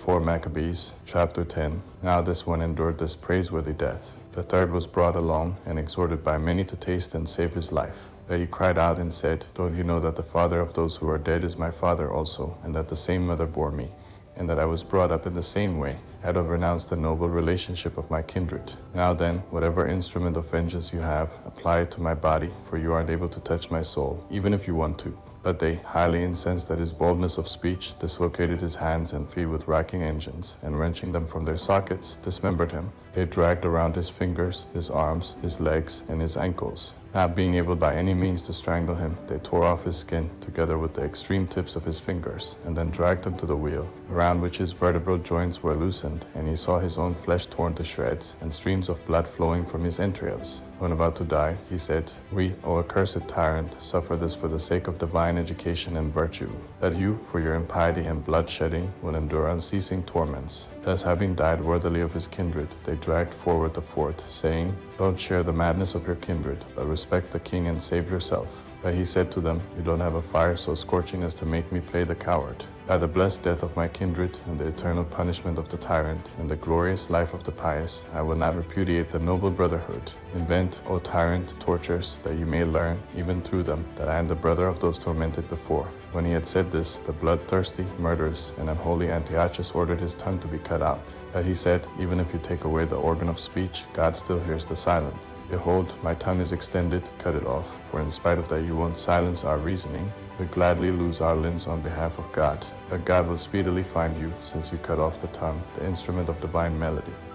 4 Maccabees, chapter 10. Now this one endured this praiseworthy death. The third was brought along and exhorted by many to taste and save his life. But he cried out and said, Don't you know that the father of those who are dead is my father also, and that the same mother bore me, and that I was brought up in the same way? I'd have renounced the noble relationship of my kindred. Now then, whatever instrument of vengeance you have, apply it to my body, for you aren't able to touch my soul, even if you want to. But they, highly incensed at his boldness of speech, dislocated his hands and feet with racking engines, and wrenching them from their sockets, dismembered him. They dragged around his fingers, his arms, his legs, and his ankles. Not being able by any means to strangle him, they tore off his skin, together with the extreme tips of his fingers, and then dragged him to the wheel, around which his vertebral joints were loosened, and he saw his own flesh torn to shreds, and streams of blood flowing from his entrails. When about to die, he said, We, O accursed tyrant, suffer this for the sake of divine education and virtue, that you, for your impiety and bloodshedding, will endure unceasing torments. Thus, having died worthily of his kindred, they dragged forward the fourth, saying, Don't share the madness of your kindred, but respect the king and save yourself. But he said to them, You don't have a fire so scorching as to make me play the coward. By the blessed death of my kindred, and the eternal punishment of the tyrant, and the glorious life of the pious, I will not repudiate the noble brotherhood. Invent, O tyrant, tortures, that you may learn, even through them, that I am the brother of those tormented before. When he had said this, the bloodthirsty, murderous, and unholy Antiochus ordered his tongue to be cut out. But he said, Even if you take away the organ of speech, God still hears the silent. Behold, my tongue is extended, cut it off, for in spite of that you won't silence our reasoning. We gladly lose our limbs on behalf of God. But God will speedily find you, since you cut off the tongue, the instrument of divine melody.